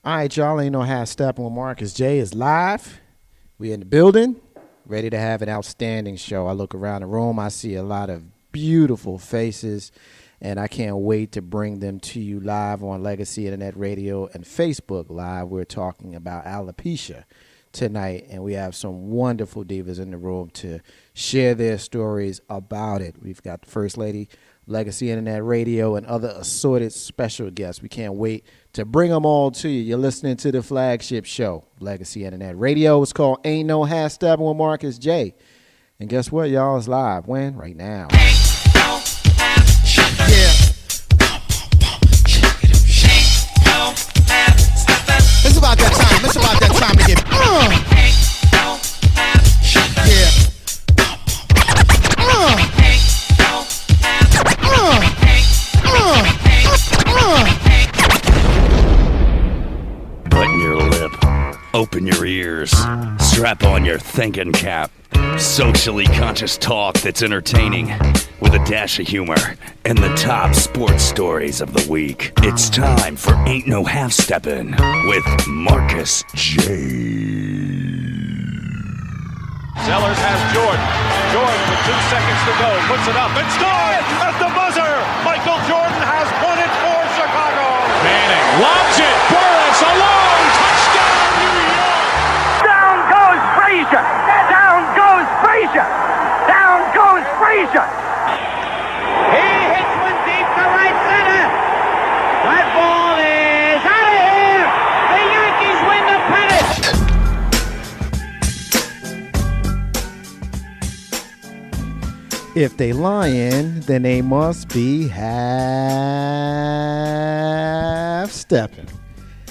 All right, y'all ain't know how stepping with Marcus J is live. We in the building, ready to have an outstanding show. I look around the room, I see a lot of beautiful faces, and I can't wait to bring them to you live on Legacy Internet Radio and Facebook Live. We're talking about alopecia tonight, and we have some wonderful divas in the room to share their stories about it. We've got the First Lady, Legacy Internet Radio, and other assorted special guests. We can't wait to bring them all to you. You're listening to the flagship show, Legacy Internet Radio. It's called Ain't No Half Stepping with Marcus J. And guess what, y'all? It's live. When? Right now. Yeah. It's about that time. It's about that time to get. Yeah. Button your lip, open your ears, strap on your thinking cap. Socially conscious talk that's entertaining with a dash of humor and the top sports stories of the week. It's time for Ain't No Half Steppin' with Marcus J. Sellers has Jordan. Jordan with 2 seconds to go. Puts it up and scores at the buzzer. Michael Jordan has won it for Chicago. Manning lobs it. Burris alone. Touchdown, New York. Down goes Frazier. Down goes Frazier. Down goes Frazier. He hits one deep to right center. That ball is out of here. The Yankees win the pennant. If they lying, then they must be half stepping.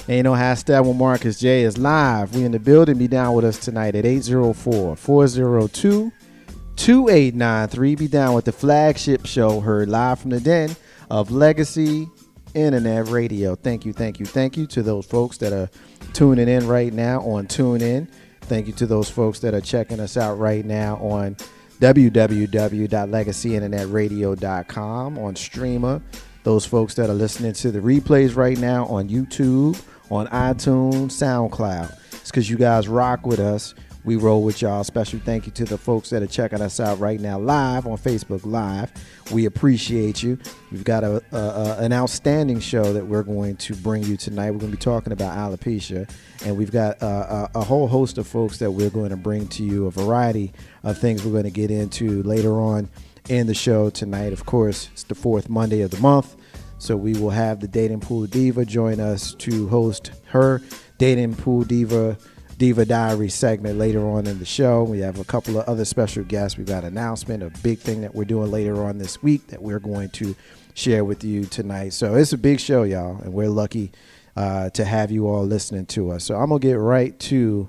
Ain't no half step with Marcus J is live. We in the building. Be down with us tonight at 804-402-2893. Be down with the flagship show heard live from the den of Legacy Internet Radio. Thank you to those folks that are tuning in right now on TuneIn. Thank you to those folks that are checking us out right now on www.legacyinternetradio.com, on Streamer. Those folks that are listening to the replays right now on YouTube, on iTunes, SoundCloud. It's because you guys rock with us. We roll with y'all. Special thank you to the folks that are checking us out right now live on Facebook Live. We appreciate you. We've got an outstanding show that we're going to bring you tonight. We're going to be talking about alopecia, and we've got a whole host of folks that we're going to bring to you, a variety of things we're going to get into later on in the show tonight. Of course, it's the fourth Monday of the month, so we will have the Dating Pool Diva join us to host her Dating Pool Diva Diary segment later on in the show. We have a couple of other special guests. We've got an announcement, a big thing that we're doing later on this week that we're going to share with you tonight. So it's a big show, y'all, and we're lucky to have you all listening to us. So I'm going to get right to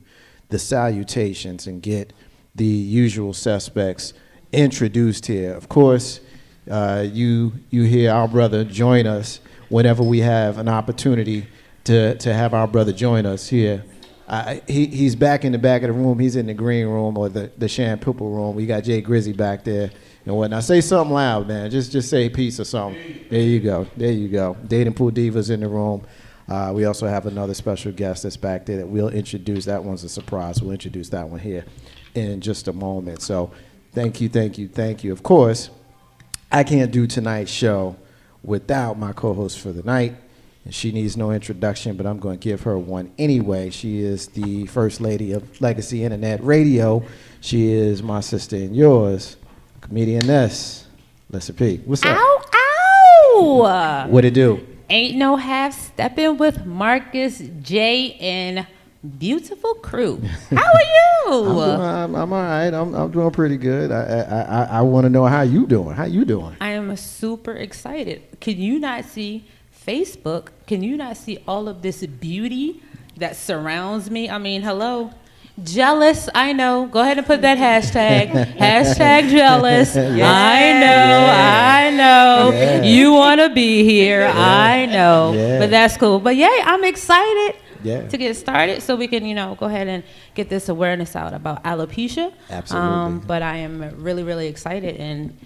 the salutations and get the usual suspects introduced here. Of course, you hear our brother join us whenever we have an opportunity to have our brother join us here. He's back in the back of the room. He's in the green room or the shampoo room. We got Jay Grizzy back there and whatnot. Say something loud, man. Just say peace or something. There you go. Dating Pool Divas in the room. We also have another special guest that's back there that we'll introduce. That one's a surprise. We'll introduce that one here in just a moment. So thank you. Of course, I can't do tonight's show without my co-host for the night. And she needs no introduction, but I'm going to give her one anyway. She is the First Lady of Legacy Internet Radio. She is my sister and yours, comedianess, Lissa P. What's up? Ow! What it do? Ain't no half stepping with Marcus J and beautiful crew. How are you? I'm all right. I'm doing pretty good. I want to know how you doing. How you doing? I am super excited. Can you not see Facebook? Can you not see all of this beauty that surrounds me? I mean, hello. Jealous, I know. Go ahead and put that hashtag. Hashtag jealous. Yeah. I know. Yeah. You want to be here. Yeah. I know. Yeah. But that's cool. But yeah, I'm excited to get started so we can, go ahead and get this awareness out about alopecia. Absolutely. But I am really, really excited and,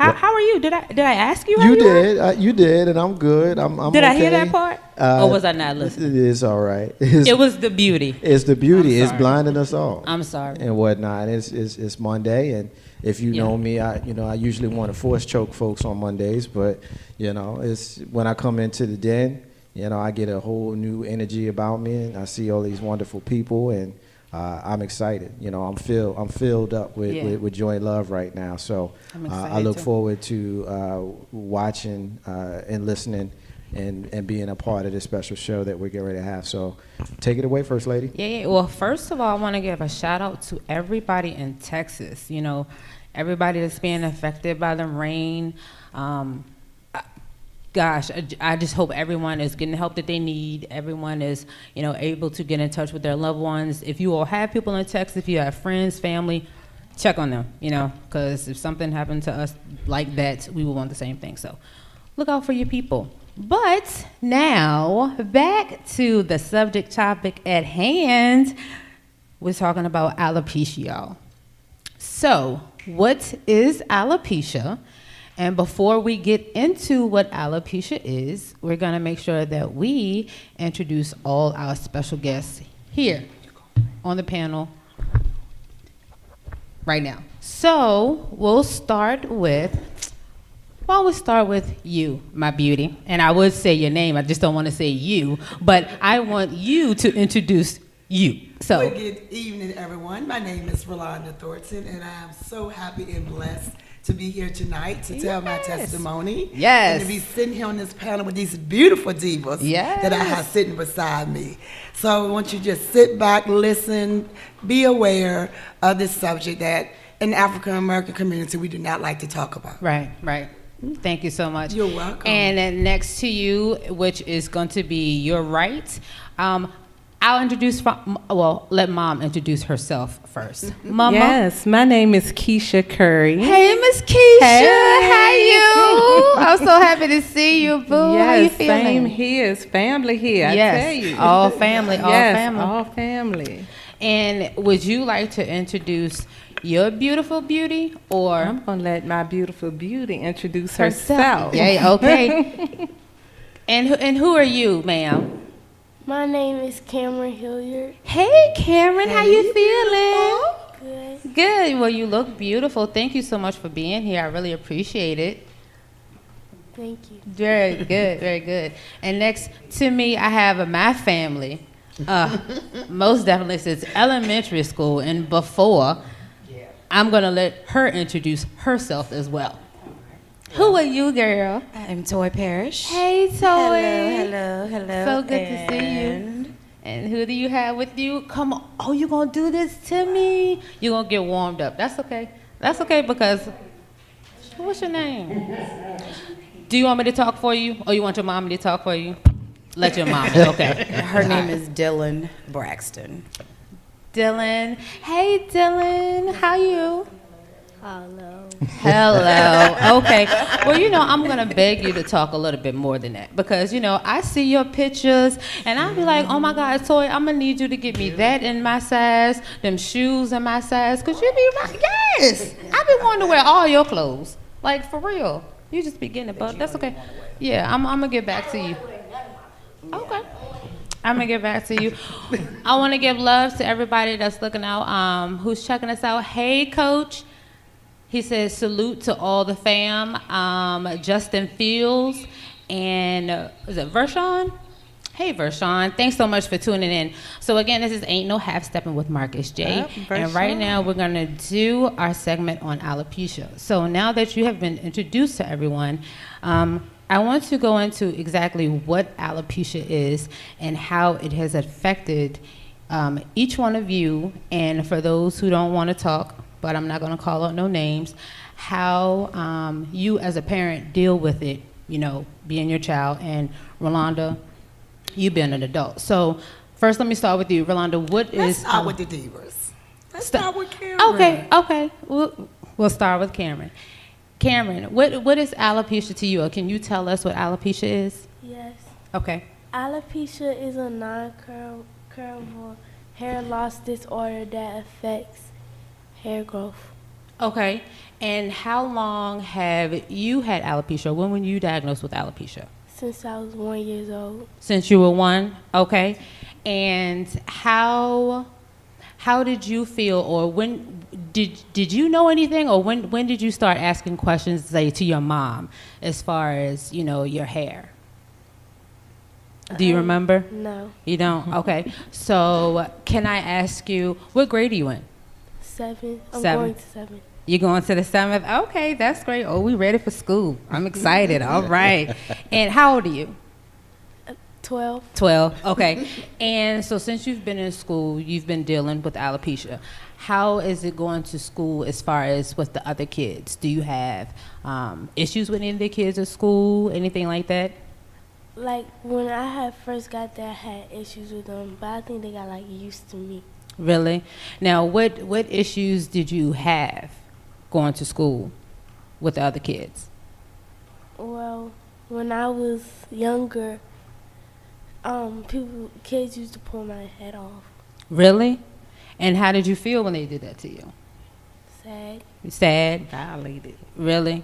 How are you? Did I ask you? You did. You did, and I'm good. I'm Did I okay. hear that part? Or was I not listening? It's all right. It was the beauty. It's the beauty. I'm It's sorry. blinding us all. I'm sorry. And whatnot. It's Monday, and if you know me, I usually want to force choke folks on Mondays, but it's when I come into the den, I get a whole new energy about me, and I see all these wonderful people, and I'm excited. I'm filled up with joy and love right now. So I look forward to watching and listening and being a part of this special show that we're getting ready to have. So take it away, First Lady. Yeah. Well, first of all, I want to give a shout out to everybody in Texas. Everybody that's being affected by the rain. Gosh, I just hope everyone is getting the help that they need. Everyone is, able to get in touch with their loved ones. If you all have people in Texas, if you have friends, family, check on them, because if something happened to us like that, we will want the same thing. So look out for your people. But now, back to the subject topic at hand. We're talking about alopecia, y'all. So, what is alopecia? And before we get into what alopecia is, we're going to make sure that we introduce all our special guests here on the panel right now. So, we'll start with you, my beauty. And I would say your name. I just don't want to say you. But I want you to introduce you. So, Good evening, everyone. My name is Rolanda Thornton, and I am so happy and blessed to be here tonight to tell my testimony. Yes. And to be sitting here on this panel with these beautiful divas that I have sitting beside me. So I want you to just sit back, listen, be aware of this subject that in the African American community we do not like to talk about. Right. Thank you so much. You're welcome. And then next to you, which is going to be your right, I'll let Mom introduce herself first. Mama. Yes, my name is Keisha Curry. Hey, Miss Keisha. Hey. How you? I'm so happy to see you, boo. Yes, How you feeling? same here. It's family here, I tell you. All family, all yes, family. all family. And would you like to introduce your beautiful beauty, or I'm going to let my beautiful beauty introduce herself. Yeah, okay. And who are you, ma'am? My name is Cameron Hilliard. Hey, Cameron, how you feeling? Good. Good. Well, you look beautiful. Thank you so much for being here. I really appreciate it. Thank you. Very good, very good. And next to me, I have my family. Most definitely since elementary school and before. I'm going to let her introduce herself as well. Who are you, girl? I'm Toy Parrish. Hey, Toy. Hello. So good to see you. And who do you have with you? Come on. Oh, you going to do this to me? You're going to get warmed up. That's okay. That's okay because, what's your name? Do you want me to talk for you? Or you want your mommy to talk for you? Let your mom. Okay. Her name is Dylan Braxton. Dylan. Hey, Dylan. How you? Hello. Okay. Well, I'm going to beg you to talk a little bit more than that because, I see your pictures and I'll be like, oh my God, Toy, I'm going to need you to get me that in my size, them shoes in my size, because you be right. Yes. I be wanting to wear all your clothes. Like, for real. You just be getting it, but that's okay. Yeah, I'm going to get back to you. Okay. I'm going to get back to you. I want to give love to everybody that's looking out, who's checking us out. Hey, Coach. He says, salute to all the fam. Justin Fields and, is it Vershawn? Hey, Vershawn. Thanks so much for tuning in. So, again, this is Ain't No Half Stepping with Marcus J. And right now, we're going to do our segment on alopecia. So, now that you have been introduced to everyone, I want to go into exactly what alopecia is and how it has affected each one of you. And for those who don't want to talk, but I'm not going to call out no names, how you as a parent deal with it, being your child. And Rolanda, you being an adult. So first, let me start with you. Rolanda, Let's start with the divas. Let's start with Cameron. Okay. We'll start with Cameron. Cameron, what is alopecia to you? Or can you tell us what alopecia is? Yes. Okay. Alopecia is a non-curable hair loss disorder that affects hair growth. Okay. And how long have you had alopecia? When were you diagnosed with alopecia? Since I was 1 year old. Since you were 1? Okay. And how did you feel, or when did you know anything, or when did you start asking questions, say, to your mom as far as, your hair? Do you remember? No. You don't? Okay. So can I ask you, what grade are you in? 7. I'm 7. going to 7. You're going to the 7th? Okay, that's great. Oh, we ready for school. I'm excited. All right. And how old are you? 12. 12. Okay. And so since you've been in school, you've been dealing with alopecia. How is it going to school as far as with the other kids? Do you have issues with any of the kids at school, anything like that? Like, when I had first got there, I had issues with them, but I think they got, like, used to me. Really? Now, what issues did you have going to school with the other kids? Well, when I was younger, kids used to pull my head off. Really? And how did you feel when they did that to you? Sad. Sad? Violated. Really?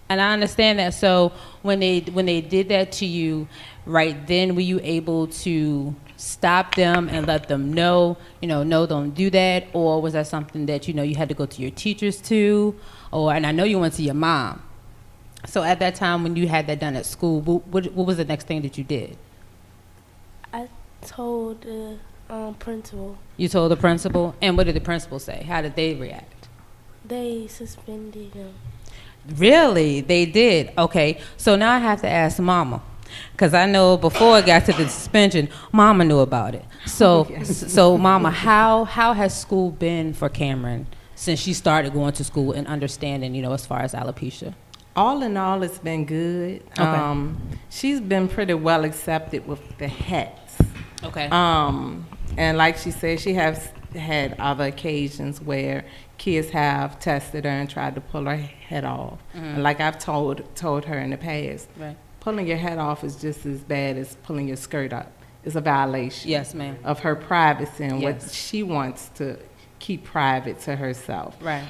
And I understand that. So when they did that to you, right then, were you able to stop them and let them know, no, don't do that? Or was that something that, you had to go to your teachers to? And I know you went to your mom. So at that time when you had that done at school, what was the next thing that you did? I told the principal. You told the principal? And what did the principal say? How did they react? They suspended him. Really? They did? Okay. So now I have to ask Mama. Because I know before it got to the suspension, Mama knew about it. So, so Mama, how has school been for Cameron since she started going to school and understanding, as far as alopecia? All in all, it's been good. Okay. She's been pretty well accepted with the hats. Okay. And like she said, she has had other occasions where kids have tested her and tried to pull her head off. Mm-hmm. And like I've told her in the past, Right. pulling your head off is just as bad as pulling your skirt up. It's a violation. Yes, ma'am. Of her privacy and what Yes. she wants to keep private to herself. Right.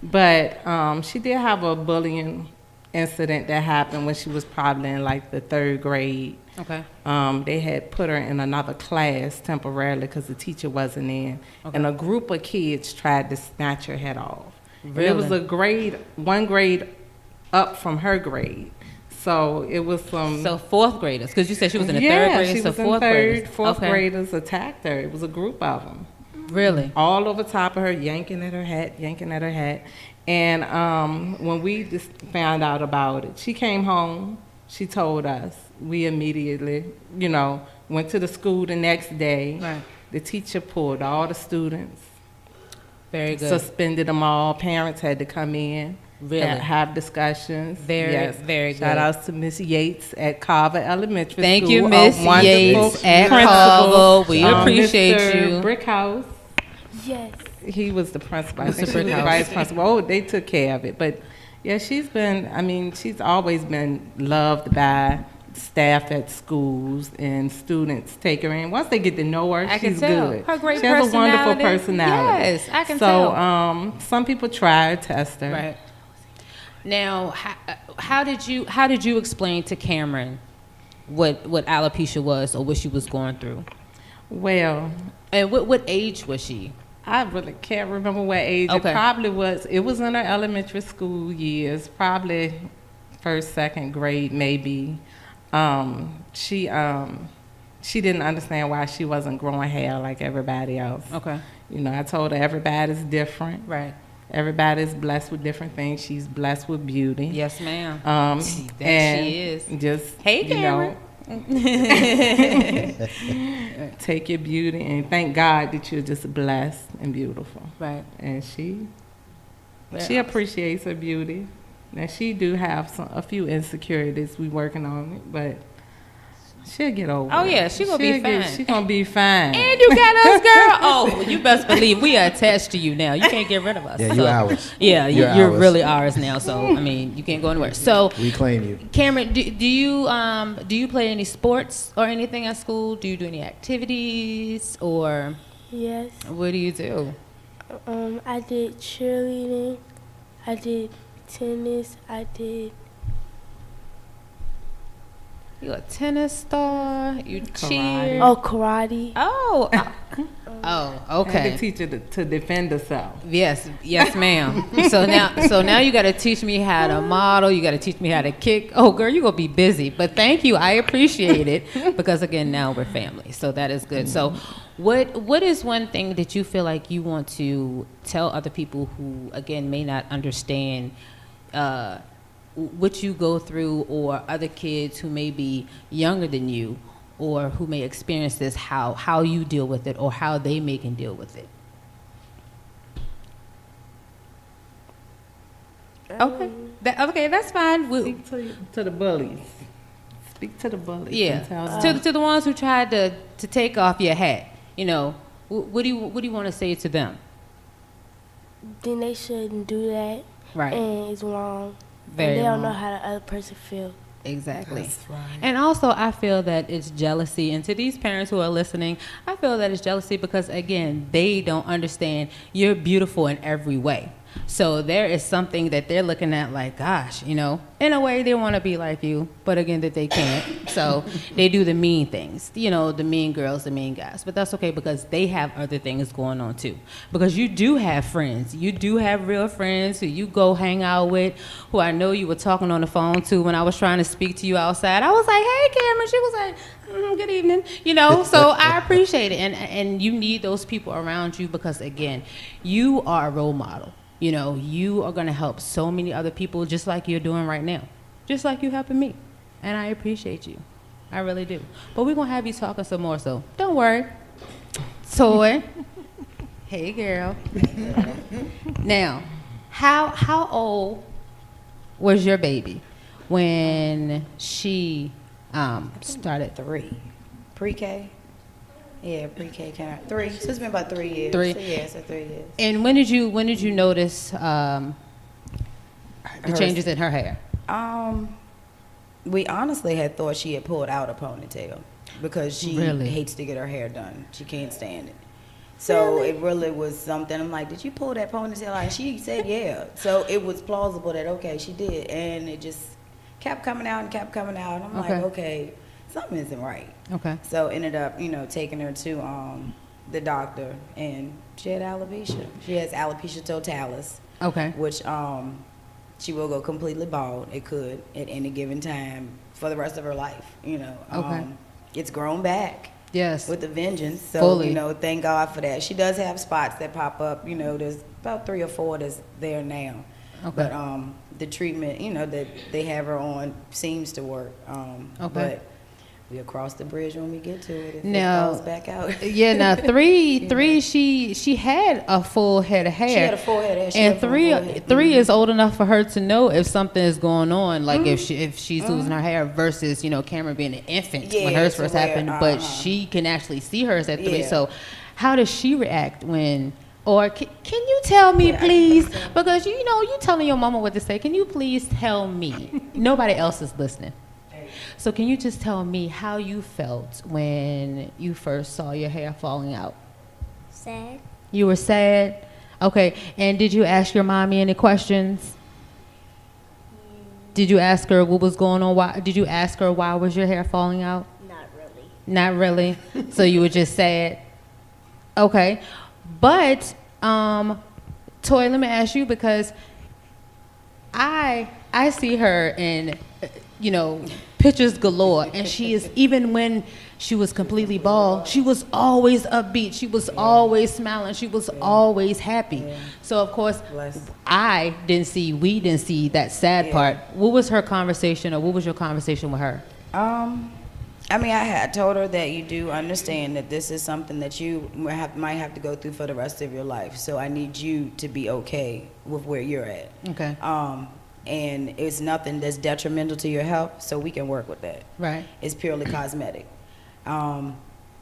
But she did have a bullying incident that happened when she was probably in like the 3rd grade. Okay. They had put her in another class temporarily because the teacher wasn't in. Okay. And a group of kids tried to snatch her head off. Really? And it was one grade up from her grade. So it was some... So 4th graders, because you said she was in the 3rd grade, she so was in 4th graders. 4th Okay. graders attacked her. It was a group of them. Really? All over top of her, yanking at her hat. And when we just found out about it, she came home, she told us. We immediately, went to the school the next day. Right. The teacher pulled all the students. Very good. Suspended them all. Parents had to come in. Really? Have discussions. Very, very good. Shout outs to Miss Yates at Carver Elementary School. Thank you, a Miss wonderful Yates at principal. Carver. We appreciate Mr. you. Brickhouse. Yes. He was the principal. I Mr. think she was the Brickhouse. vice principal. Oh, they took care of it. But yeah, she's always been loved by staff at schools, and students take her in. Once they get to know her, I can she's tell. good. Her great she has a wonderful personality. personality. Yes, I can tell. So some people try to test her. Right. Now, how did you explain to Cameron what alopecia was or what she was going through? Well, and what age was she? I really can't remember what age. Okay. It was in her elementary school years, probably 1st, 2nd grade, maybe. She didn't understand why she wasn't growing hair like everybody else. Okay. I told her everybody's different. Right. Everybody's blessed with different things. She's blessed with beauty. Yes, ma'am. And she is. Just hey, Cameron. Take your beauty and thank God that you're just blessed and beautiful. Right. And she appreciates her beauty. Now she do have a few insecurities. We working on it, but she'll get over it. Oh yeah, she gonna be fine. She gonna be fine. And you got us, girl. Oh, you best believe we are attached to you now. You can't get rid of us. Yeah, you're ours. Yeah, you're ours. really ours now. So you can't go anywhere. So we claim you. Cameron, do you play any sports or anything at school? Do you do any activities or? Yes. What do you do? I did cheerleading. I did tennis. I did. You a tennis star? You cheer? Oh, karate. Oh. Okay. I had to teach her to defend herself. Yes, ma'am. so now you got to teach me how to model. You got to teach me how to kick. Oh, girl, you gonna be busy. But thank you, I appreciate it because again, now we're family, so that is good. So, what is one thing that you feel like you want to tell other people who again may not understand what you go through, or other kids who may be younger than you, or who may experience this, how you deal with it, or how they may can deal with it? Okay, that's fine. Speak to the bullies. Speak to the bullies. Yeah, And tell them. to the ones who tried to take off your hat. You know, what do you want to say to them? Then they shouldn't do that. Right. And it's wrong. Very and they don't know wrong. how the other person feels. Exactly. That's right. And also, I feel that it's jealousy. And to these parents who are listening, I feel that it's jealousy because, again, they don't understand you're beautiful in every way. So there is something that they're looking at like, gosh, you know, in a way they want to be like you, but again, that they can't. So they do the mean things, you know, the mean girls, the mean guys. But that's okay because they have other things going on too. Because you do have friends. You do have real friends who you go hang out with, who I know you were talking on the phone to when I was trying to speak to you outside. I was like, hey, Cameron. She was like, good evening. You know, so I appreciate it. And you need those people around you because, again, you are a role model. You know, you are going to help so many other people just like you're doing right now. Just like you helping me. And I appreciate you. I really do. But we're going to have you talking some more, so don't worry. Toy. Hey, girl. Now, how old was your baby when she started? 3. Pre-K. Yeah, pre-K kind of 3. So it's been about 3 years. 3. So yeah, so 3 years. And when did you notice the changes in her hair? We honestly had thought she had pulled out a ponytail because she Really? hates to get her hair done. She can't stand it. So it really was something. I'm like, did you pull that ponytail out? And she said, yeah. So it was plausible that, okay, she did. And it just kept coming out and kept coming out. And I'm like, okay, something isn't right. Okay. So ended up, taking her to the doctor, and she had alopecia. She has alopecia totalis. Okay. Which she will go completely bald. It could at any given time for the rest of her life. Okay. It's grown back. Yes. With a vengeance. So Fully. Thank God for that. She does have spots that pop up. There's about 3 or 4 that's there now. Okay. But the treatment, that they have her on seems to work. But we'll cross the bridge when we get to it. If Now, it falls back out. Yeah, now 3, she had a full head of hair. She had a full head of hair. She And had a full head. 3 is old enough for her to know if something is going on, like if she's losing her hair versus, Cameron being an infant when hers first happened, but she can actually see hers at 3. Yeah. So how does she react when, or can you tell me, please? Because, you telling your mama what to say. Can you please tell me? Nobody else is listening. So can you just tell me how you felt when you first saw your hair falling out? Sad. You were sad? Okay. And did you ask your mommy any questions? Did you ask her what was going on? Why did you ask her why was your hair falling out? Not really. Not really. So you were just sad? Okay. But Toy, let me ask you, because I see her in pictures galore, and she is, even when she was completely bald, she was always upbeat, she was always smiling, she was always happy. So of course we didn't see that sad part. What was her conversation, or what was your conversation with her? I had told her that you do understand that this is something that you might have to go through for the rest of your life, so I need you to be okay with where you're at. Okay. And it's nothing that's detrimental to your health, so we can work with that. Right. It's purely cosmetic.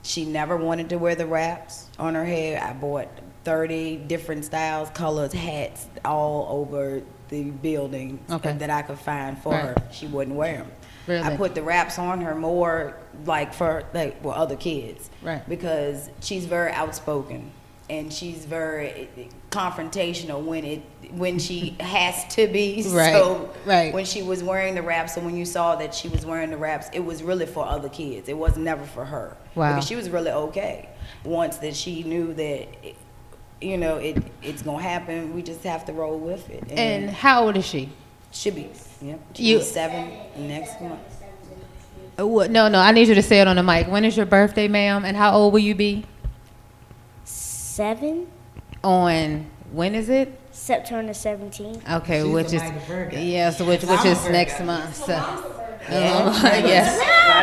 She never wanted to wear the wraps on her hair. I bought 30 different styles, colors, hats all over the building that I could find for her. She wouldn't wear them. Really? I put the wraps on her more for other kids. Right. Because she's very outspoken. and she's very confrontational when she has to be. Right. So right. when she was wearing the wraps, and when you saw that she was wearing the wraps, it was really for other kids. It was never for her. Wow. Because she was really okay. Once that she knew that, it's gonna happen, we just have to roll with it. And how old is she? Should be. Yep. She'll be 7 next month. No, I need you to say it on the mic. When is your birthday, ma'am? And how old will you be? 7. On when is it? September 17th. Okay, She's which the is Mighty Virgo. yes, which is next month. So, yes.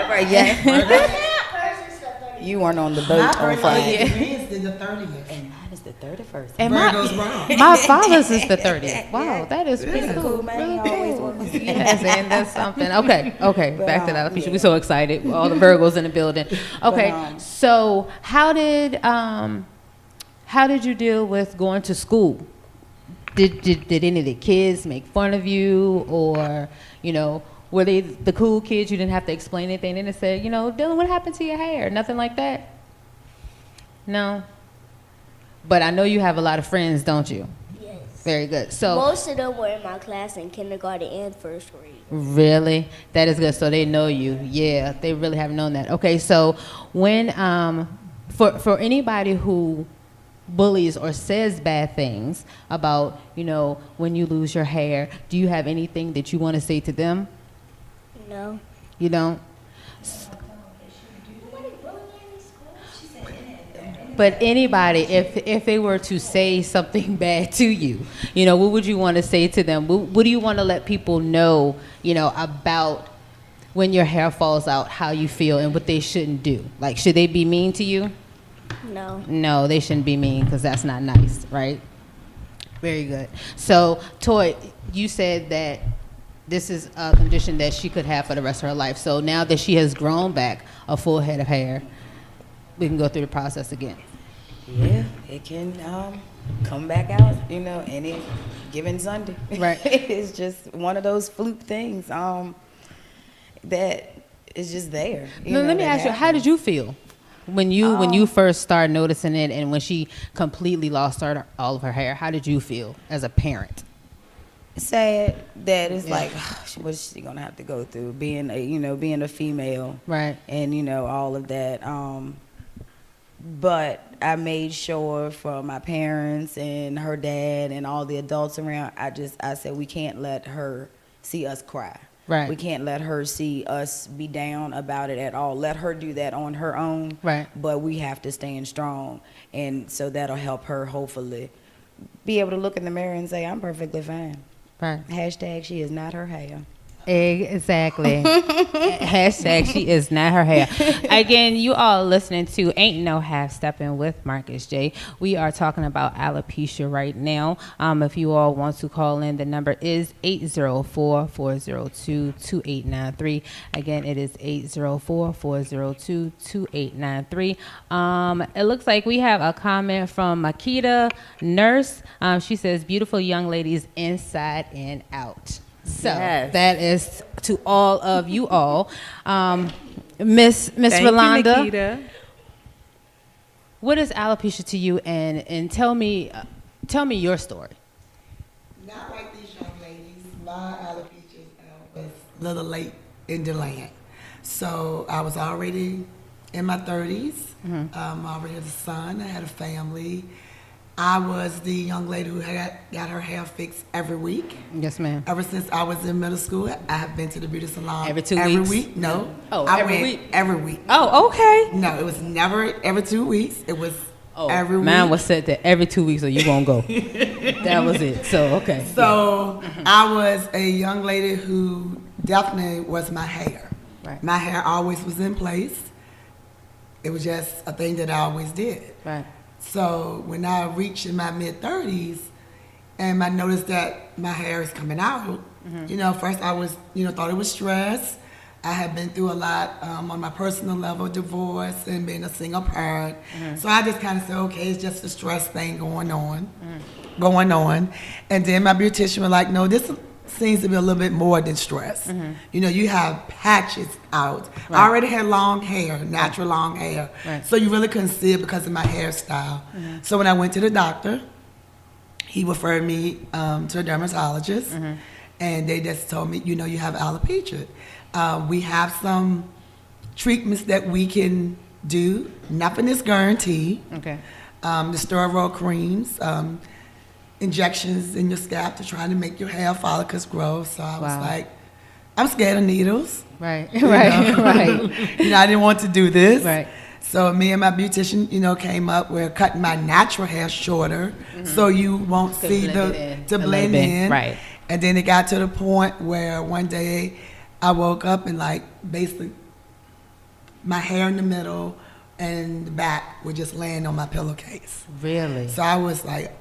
Right, yeah. You weren't on the boat My on birthday Friday. is Wednesday the 30th. And mine is the 31st. And Virgo's wrong. my father's is the 30th. Wow, that is pretty cool. Cool, man. He always was. Yes, and that's something. Okay. Back to that. We're so excited. All the Virgos in the building. Okay, so how did you deal with going to school? Did any of the kids make fun of you, or were they the cool kids? You didn't have to explain anything. Then they said, Dylan, what happened to your hair? Nothing like that. No. But I know you have a lot of friends, don't you? Yes. Very good. So most of them were in my class in kindergarten and first grade. really, that is good. So they know you. Yeah, they really have known that. Okay, so when for anybody who bullies or says bad things about when you lose your hair, do you have anything that you want to say to them? No. You don't? But anybody, if they were to say something bad to you, what would you want to say to them? What do you want to let people know, about when your hair falls out, how you feel, and what they shouldn't do? Like, should they be mean to you? No. No, they shouldn't be mean, because that's not nice, right? Very good. So, Toy, you said that this is a condition that she could have for the rest of her life. So now that she has grown back a full head of hair, we can go through the process again. Yeah, it can come back out, any given Sunday. Right. It's just one of those fluke things that is just there. Let me ask you, how did you feel when you first started noticing it, and when she completely lost all of her hair? How did you feel as a parent? Sad that it's like, what's she gonna have to go through being a female, right? And all of that. But I made sure for my parents and her dad and all the adults around, I said we can't let her see us cry. Right. We can't let her see us be down about it at all. Let her do that on her own. Right. But we have to stand strong, and so that'll help her hopefully be able to look in the mirror and say, I'm perfectly fine. Right. Hashtag she is not her hair. Exactly. Hashtag she is not her hair. Again, you all listening to Ain't No Half Stepping with Marcus J. We are talking about alopecia right now. If you all want to call in, the number is 804-402-2893. Again, it is 804-402-2893. It looks like we have a comment from Makita Nurse. She says, beautiful young ladies inside and out. So that is to all of you all. Miss Rolanda, you, Makita. What is alopecia to you, and tell me your story. Not like these young ladies. My alopecia was a little late in the land. So I was already in my 30s. I already had a son. I had a family. I was the young lady who got her hair fixed every week. Yes, ma'am. Ever since I was in middle school, I have been to the beauty salon every 2 weeks. Every week? No. Oh, I every went week. Every week. Oh, okay. No, it was never every 2 weeks. It was every week. Mine was set to every 2 weeks, so you won't go. That was it. So okay. So I was a young lady who definitely was my hair. Right. My hair always was in place. It was just a thing that I always did. Right. So when I reached in my mid-30s and I noticed that my hair is coming out, first I was, thought it was stress. I had been through a lot on my personal level, divorce and being a single parent. So I just kind of said, okay, it's just a stress thing going on. And then my beautician was like, no, this seems to be a little bit more than stress. You know, you have patches out. Right. I already had long hair, natural long hair. Right. So you really couldn't see it because of my hairstyle. So when I went to the doctor, he referred me to a dermatologist, and they just told me, you know, you have alopecia. We have some treatments that we can do. Nothing is guaranteed. Okay. The steroid creams, injections in your scalp to try to make your hair follicles grow. So I was like, I'm scared of needles. Right, You know? right. You know, I didn't want to do this. Right. So me and my beautician, you know, came up with cutting my natural hair shorter so you won't see to blend in. Right. And then it got to the point where one day I woke up and like basically my hair in the middle and the back were just laying on my pillowcase. Really? So I was like,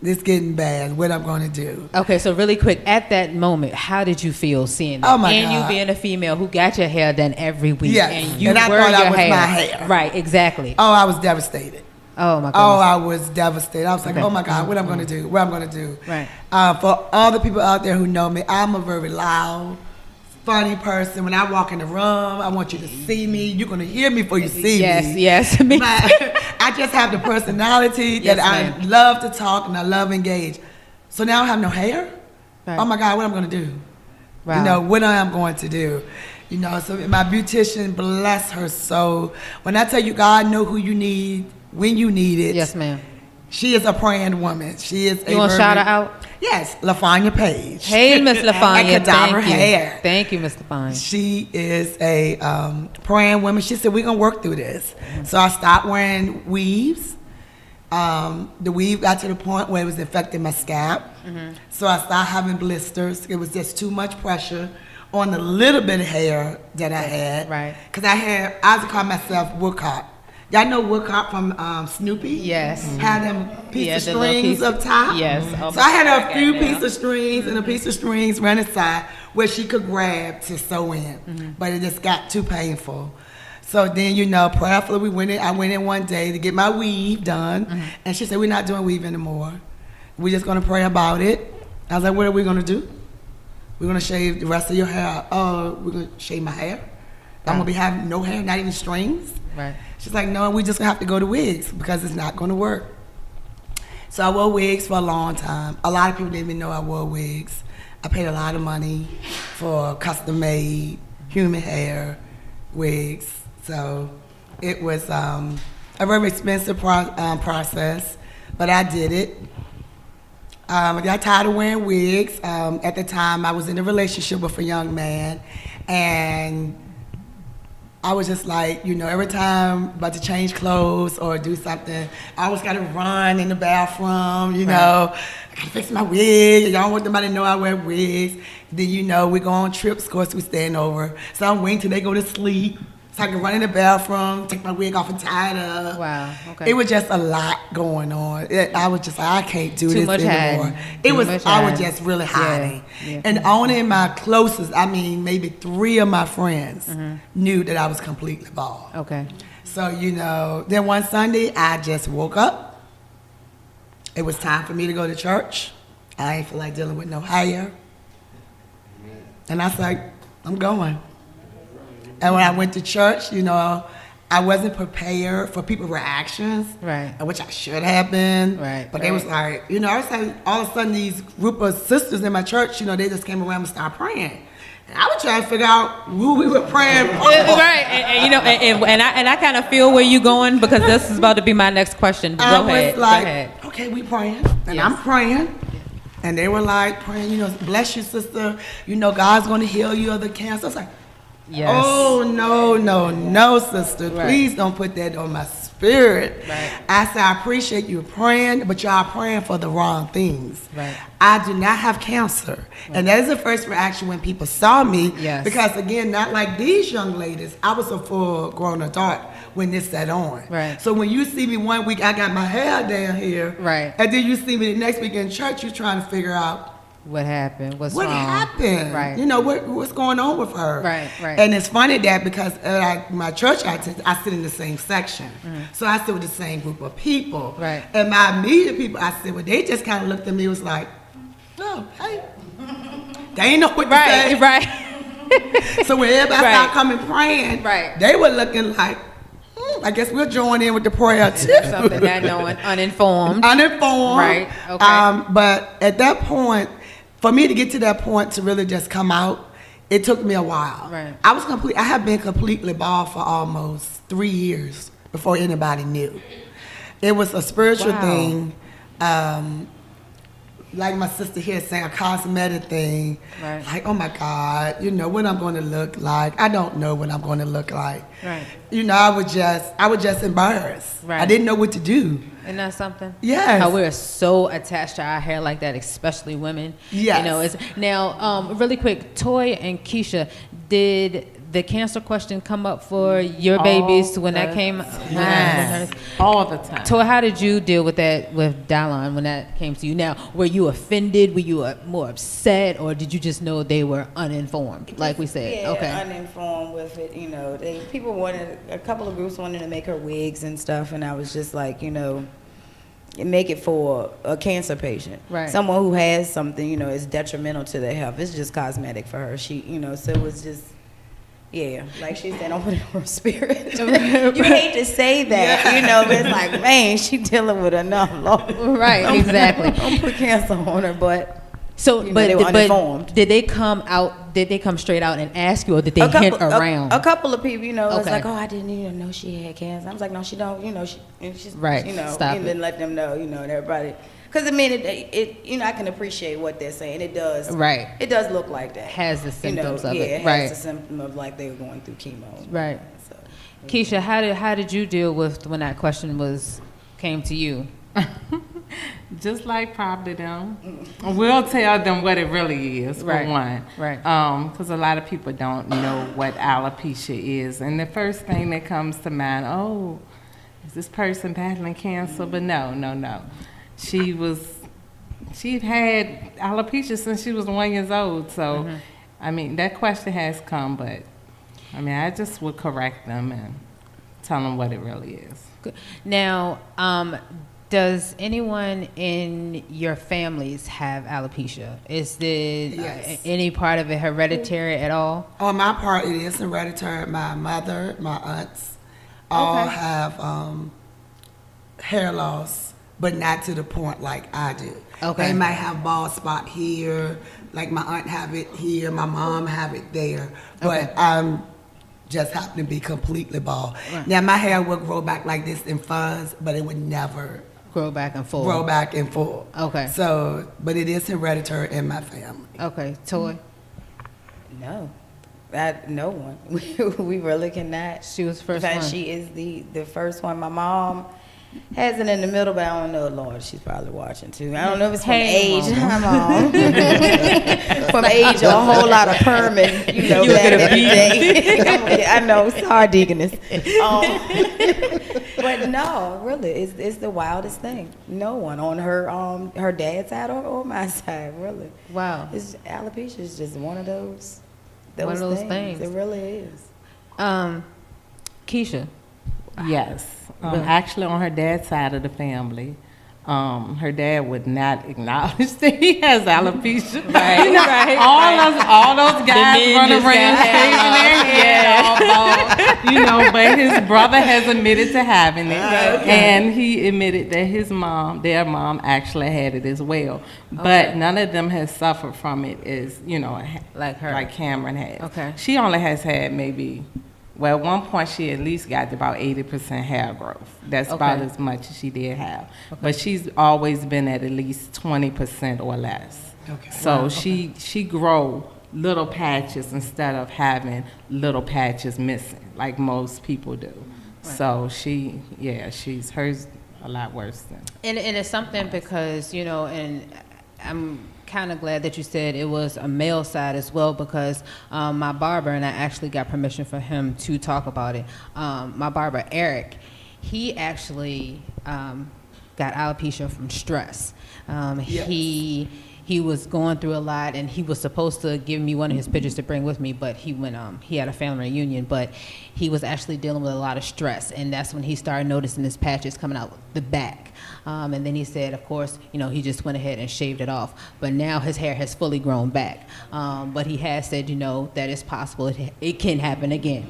this getting bad. What I'm going to do? Okay, so really quick, at that moment, how did you feel seeing that? Oh my and God. you being a female who got your hair done every week, Yes. and you And I were thought your that was hair. my hair. Right, exactly. Oh, I was devastated. Oh my goodness. Oh, I was devastated. I was like, Okay. oh my God, what I'm going to do? What I'm going to do? Right. For all the people out there who know me, I'm a very loud, funny person. When I walk in the room, I want you to see me. You're going to hear me before you see me. Yes, me. But I just have the personality Yes, that I ma'am. love to talk and I love engage. So now I have no hair? Right. Oh my God, what am I going to do? Wow. You know, what I am going to do. You know, so my beautician, bless her soul. When I tell you God know who you need, when you need it. Yes, ma'am. She is a praying woman. She is You want to shout her out? Yes, LaFanya Page. Hey, Miss LaFanya. And Cadaver Thank you. Hair. Thank you, Miss LaFanya. She is a praying woman. She said, we're going to work through this. So I stopped wearing weaves. The weave got to the point where it was infecting my scalp. So I started having blisters. It was just too much pressure on the little bit of hair that I had. Right. Because I used to call myself Woodcock. Y'all know Woodcock from Snoopy? Yes. Had them piece of the little strings piece- up top. Yes. So I had a few pieces of strings and a piece of strings running side where she could grab to sew in. But it just got too painful. So then, you know, prayerfully I went in one day to get my weave done. And she said, we're not doing weave anymore. We're just going to pray about it. I was like, what are we going to do? We're going to shave the rest of your hair. Oh, we're going to shave my hair? I'm going to be having no hair, not even strings? Right. She's like, no, we just have to go to wigs because it's not going to work. So I wore wigs for a long time. A lot of people didn't even know I wore wigs. I paid a lot of money for custom-made human hair wigs. So it was a very expensive process, but I did it. I got tired of wearing wigs. At the time, I was in a relationship with a young man, and I was just like, you know, every time I'm about to change clothes or do something, I always got to run in the bathroom, you know. I got to fix my wig. Y'all don't want nobody to know I wear wigs. Then, you know, we go on trips. Of course, we staying over. So I'm waiting till they go to sleep so I can run in the bathroom, take my wig off and tie it up. Wow. Okay. It was just a lot going on. I was just like, I can't do this much anymore. hiding. I was just really hiding. Yeah. And only my closest, I mean, maybe 3 of my friends knew that I was completely bald. Okay. So, you know, then one Sunday, I just woke up. It was time for me to go to church. I ain't feel like dealing with no hair. And I was like, I'm going. And when I went to church, you know, I wasn't prepared for people's reactions, Right. which I should have been. Right, But they was like, you know, I was like, all of a sudden these group of sisters in my church, you know, they just came around and started praying. And I was trying to figure out who we were praying for. Right, and you know, and I kind of feel where you're going because this is about to be my next question. Go ahead. Was like, Go ahead. okay, we praying, and Yes. I'm praying. And they were like praying, you know, bless you, sister. You know, God's going to heal you of the cancer. I was like, Yes. oh, no, sister. Right. Please don't put that on my spirit. Right. I said, I appreciate you praying, but y'all praying for the wrong things. Right. I do not have cancer. Right. And that is the first reaction when people saw me. Yes. Because, again, not like these young ladies. I was a full-grown adult when this set on. Right. So when you see me one week, I got my hair down here. Right. And then you see me the next week in church, you're trying to figure out, What happened? What's what wrong? happened? Right. You know, what's going on with her? Right, right. And it's funny that because my church I sit in the same section. So I sit with the same group of people. Right. And my immediate people I sit with, they just kind of looked at me and was like, oh, hey. They ain't know what to say. Right. So when everybody started coming praying, they were looking like, I guess we'll join in with the prayer too. Something not knowing, uninformed. Right. Okay. But at that point, for me to get to that point to really just come out, it took me a while. Right. I have been completely bald for almost 3 years before anybody knew. It was a spiritual thing. Like my sister here saying, a cosmetic thing. Right. Like, oh my God, what I'm going to look like. I don't know what I'm going to look like. Right. I was just embarrassed. Right. I didn't know what to do. Isn't that something? Yes. How we're so attached to our hair like that, especially women. Yes. Now, really quick, Toy and Keisha, did the cancer question come up for your babies when that came? Yes. All the time. Toy, how did you deal with that with Dallon when that came to you? Now, were you offended? Were you more upset, or did you just know they were uninformed, like we said? Yeah, okay. Uninformed with it. A couple of groups wanted to make her wigs and stuff, and I was just like, make it for a cancer patient. Right. Someone who has something, is detrimental to their health. It's just cosmetic for her. She, so it was just, like she said, don't put it on her spirit. You hate to say that, but it's like, man, she dealing with enough. Right, exactly. Don't put cancer on her, but. They were uninformed. But did they come out? Did they come straight out and ask you, or did they hint around? A couple of people, it's like, oh, I didn't even know she had cancer. I was like, no, she don't. She's right. Stop and then let them know, and everybody. Because I can appreciate what they're saying. It does. Right. It does look like that. Has the symptoms of it. It has the symptom of like they were going through chemo. Right. So, Keisha, how did you deal with when that question came to you? Just like probably them. We'll tell them what it really is, for one. Right. Because a lot of people don't know what alopecia is. And the first thing that comes to mind, is this person battling cancer? But no. She'd had alopecia since she was 1 year old. So, that question has come, but, I just would correct them and tell them what it really is. Good. Now, does anyone in your families have alopecia? Is there any part of it hereditary at all? On my part, it is hereditary. My mother, my aunts, all have hair loss, but not to the point like I do. Okay. They might have bald spot here, like my aunt have it here, my mom have it there, but I'm just happen to be completely bald. Right. Now my hair will grow back like this in fuzz, but it would never grow back and full. Okay. So, but it is hereditary in my family. Okay. Toy? No. No one. We really cannot. She was the first one. She is the first one. My mom has it in the middle, but I don't know. Lord, she's probably watching too. I don't know if it's from age. Hi, Mom. From age or a whole lot of permit. Back in the day. I know. Sorry, Deaconess. But no, really, it's the wildest thing. No one on her dad's side or my side, really. Wow. Alopecia is just one of those things. It really is. Keisha. Yes. Actually, on her dad's side of the family, her dad would not acknowledge that he has alopecia. Right. All those guys run around shaving their head, but his brother has admitted to having it, and he admitted that their mom actually had it as well. But none of them has suffered from it as, like Cameron has. Okay. She only has had maybe. Well, at one point, she at least got about 80% hair growth. That's about as much as she did have. Okay. But she's always been at least 20% or less. Okay. So she grow little patches instead of having little patches missing, like most people do. Right. So she's hers a lot worse than. And it's something because, and I'm kind of glad that you said it was a male side as well, because my barber, and I actually got permission for him to talk about it, my barber Eric, he actually got alopecia from stress. He he was going through a lot, and he was supposed to give me one of his pictures to bring with me, but he went he had a family reunion, but he was actually dealing with a lot of stress, and that's when he started noticing his patches coming out the back. And then he said, of course, he just went ahead and shaved it off, but now his hair has fully grown back. But he has said, that it's possible it can happen again.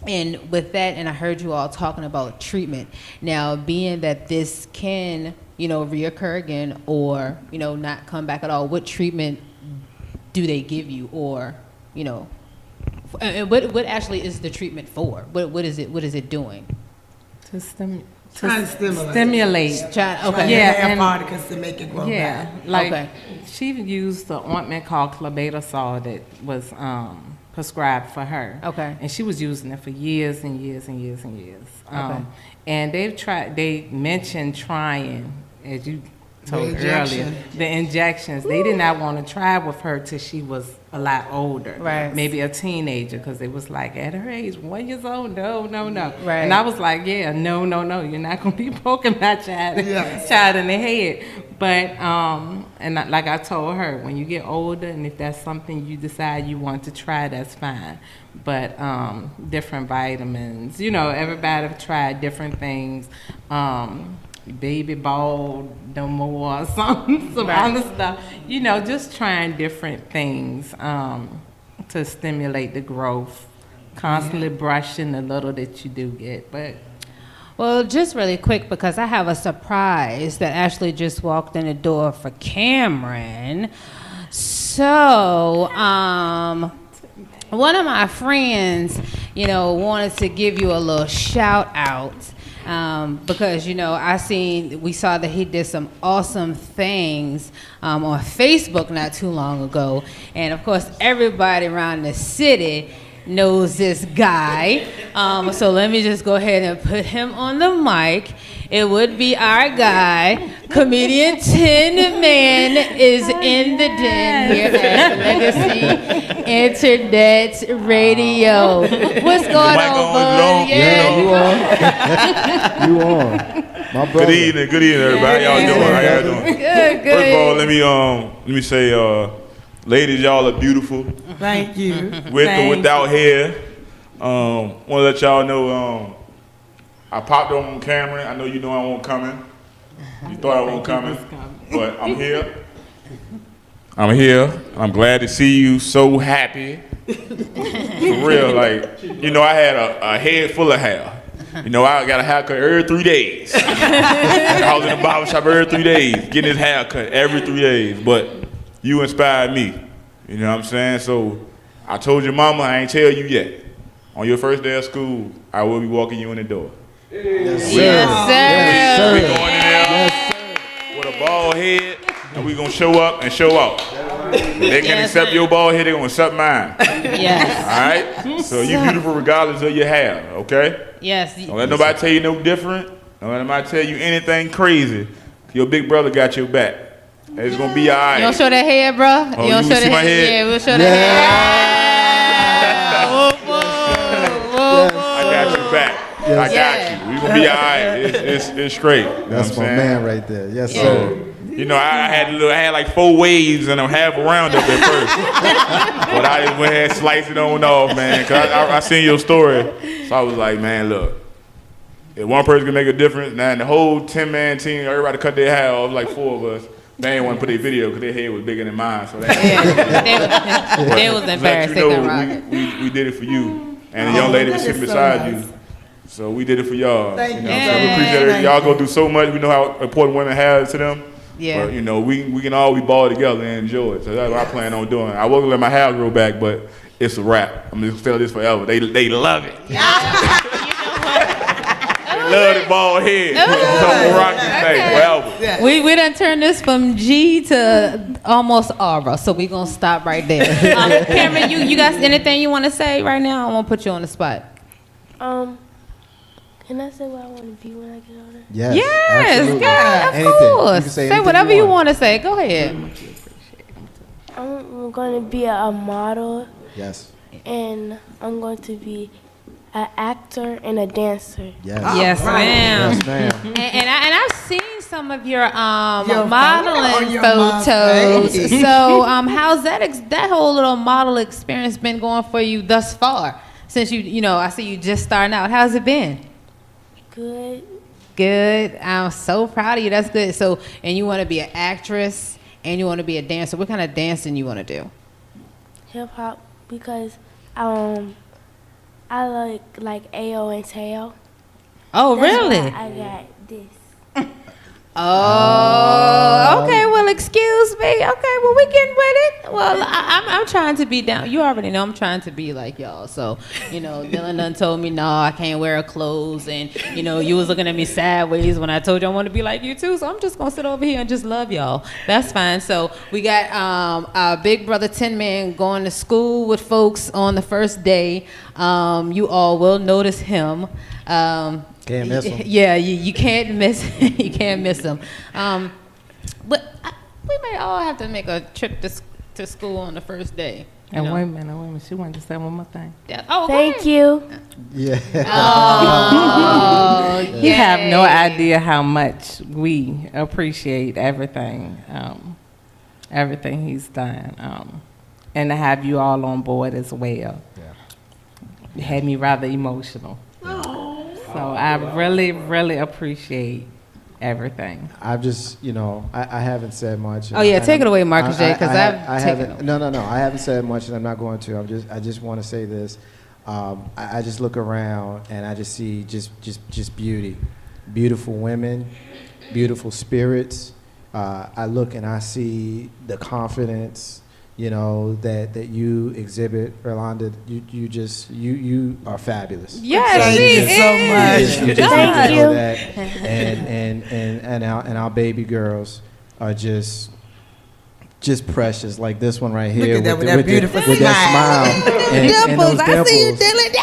And with that, and I heard you all talking about treatment. Now, being that this can, reoccur again or, not come back at all, what treatment do they give you? Or, and what actually is the treatment for? What is it doing? Trying to stimulate. Okay. Yeah, particles to make it grow back. Like she used the ointment called clobetasol that was prescribed for her. Okay. And she was using it for years and years and years and years. Okay. And they mentioned trying, as you told earlier, the injections. They did not want to try with her till she was a lot older, right? Maybe a teenager, because it was like at her age, 1 year old, no. Right. And I was like, yeah, no, you're not gonna be poking my child in the head. But like I told her, when you get older, and if that's something you decide you want to try, that's fine. But different vitamins, everybody tried different things. Baby bald no more, some other stuff. Just trying different things to stimulate the growth. Constantly brushing the little that you do get, but. Well, just really quick, because I have a surprise that actually just walked in the door for Cameron. So, one of my friends, wanted to give you a little shout out. Because we saw that he did some awesome things on Facebook not too long ago, and of course everybody around the city knows this guy. So let me just go ahead and put him on the mic. It would be our guy, comedian Tin Man, is in the den here at Legacy Internet Radio. What's going on, bud? Yeah, you on. My brother. Good evening, everybody. How y'all doing? How y'all doing? Good. First of all, let me say, ladies, y'all are beautiful. Thank you. With or without hair. Want to let y'all know, I popped on camera. I know you know I wasn't coming. You thought I wasn't coming, but I'm here. I'm glad to see you so happy. For real, I had a head full of hair. I got a haircut every 3 days. I was in the barber shop every 3 days, getting his haircut every 3 days. But you inspired me. You know what I'm saying? So I told your mama I ain't tell you yet. On your first day of school, I will be walking you in the door. Yes, sir. We going in there with a bald head, and we gonna show up and show out. If they can accept your bald head, they gonna accept mine. Yes. All right. So you beautiful regardless of your hair. Okay. Yes. Don't let nobody tell you no different. Don't let nobody tell you anything crazy. Your big brother got your back. It's gonna be all right. You don't show that head, bro? Oh, you don't show that head? Yeah, we'll show that head. I got your back. I got you. We gonna be all right. It's straight. That's my man right there. Yes, so, sir. I had like 4 waves and I'm half a round up at first. But I just went ahead and sliced it on off, man. Cause I seen your story. So I was like, man, look. If one person can make a difference, now the whole 10-man team, everybody cut their hair off, like 4 of us. They didn't want to put their video because their head was bigger than mine. So they was embarrassed. We did it for you. And the young lady was sitting beside you. So we did it for y'all. Thank you. So we appreciate it. Y'all go through so much. We know how important women have to them. Yeah. But, we can all be ball together and enjoy it. So that's what I plan on doing. I wasn't let my hair grow back, but it's a wrap. I'm just tell this forever. They love it. Love the bald head. So rock this thing forever. We done turned this from G to almost aura, so we gonna stop right there. Cameron, you got anything you want to say right now? I won't put you on the spot. Can I say what I want to be when I get older? Yes, God, of Anything. course. You can say whatever you want to say. Go ahead. I'm going to be a model. Yes. And I'm going to be an actor and a dancer. Yes. Yes, ma'am. Yes, ma'am. And I've seen some of your Your modeling your photos. page. So, how's that whole little model experience been going for you thus far? Since I see you just starting out. How's it been? Good. Good. I'm so proud of you. That's good. So, and you want to be an actress and you want to be a dancer. What kind of dancing you want to do? Hip hop because I like AO and Teo. Oh, That's really? why I got this. Oh, okay. Well, excuse me. Okay, well, we getting with it. Well, I'm trying to be down. You already know I'm trying to be like y'all. So, Dylan done told me, no, I can't wear her clothes. And, you was looking at me sideways when I told you I want to be like you too. So I'm just going to sit over here and just love y'all. That's fine. So we got our big brother Tin Man going to school with folks on the first day. You all will notice him. Can't miss him. Yeah, you can't miss you can't miss him. But we may all have to make a trip to school on the first day. And wait a minute. She wanted to say one more thing. Yeah. Oh, Thank you. Yeah. Oh, You have no idea how much we appreciate everything, everything he's done, and to have you all on board as well. It had me rather emotional. So I really, really appreciate everything. I've just, I haven't said much. Oh yeah, take it away, Marcus J. Because I haven't. No. I haven't said much, and I'm not going to. I just want to say this. I just look around and I just see just beauty, beautiful women, beautiful spirits. I look and I see the confidence, that you exhibit, Rolanda. You are fabulous. Yes, Thank you so much. Thank you. That. And our baby girls are just precious, like this one right here. Look at that with that beautiful with that smile and those I dimples. see you, Dylan.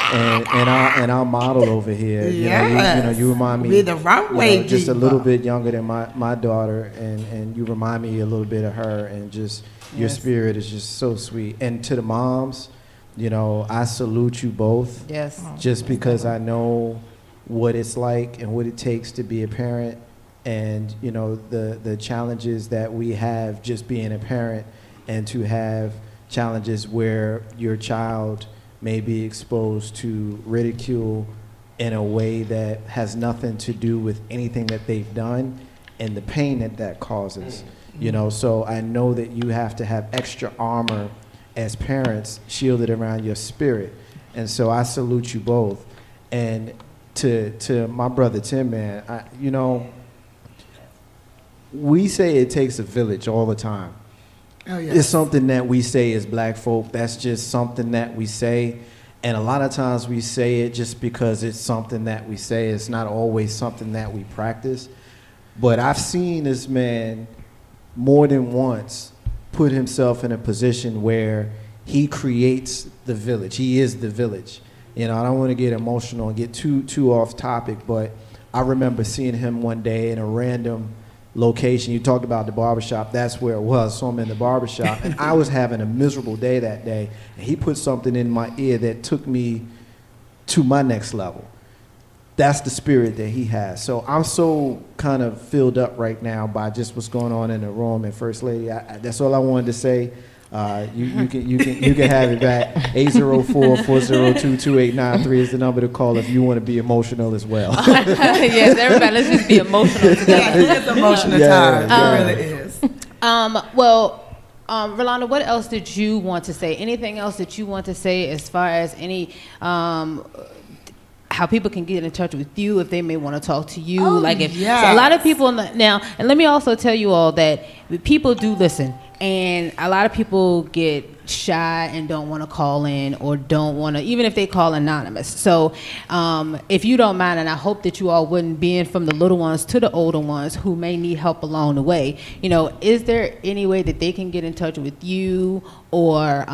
And our model over here. Yes. You remind me. Be the runway just a diva. little bit younger than my daughter, and you remind me a little bit of her, and just your spirit is just so sweet. And to the moms, I salute you both. Yes. Just because I know what it's like and what it takes to be a parent, and the challenges that we have just being a parent, and to have challenges where your child may be exposed to ridicule in a way that has nothing to do with anything that they've done, and the pain that causes. So I know that you have to have extra armor as parents shielded around your spirit. And so I salute you both. And to my brother Tim, man, we say it takes a village all the time. Oh, yes. It's something that we say as black folk. That's just something that we say. And a lot of times we say it just because it's something that we say. It's not always something that we practice. But I've seen this man more than once put himself in a position where he creates the village. He is the village. I don't want to get emotional and get too off topic, but I remember seeing him one day in a random location. You talked about the barbershop. That's where it was. So I'm in the barbershop, and I was having a miserable day that day, and he put something in my ear that took me to my next level. That's the spirit that he has. So I'm so kind of filled up right now by just what's going on in the room. And First Lady, that's all I wanted to say. You can have it back. 804-402-2893 is the number to call if you want to be emotional as well. Yes, everybody, let's just be emotional together. It's emotional time. It really is. Rolanda, what else did you want to say? Anything else that you want to say as far as any how people can get in touch with you if they may want to talk to you? So a lot of people now, and let me also tell you all that people do listen, and a lot of people get shy and don't want to call in, or don't want to, even if they call anonymous. So if you don't mind, and I hope that you all wouldn't, being from the little ones to the older ones who may need help along the way, is there any way that they can get in touch with you, or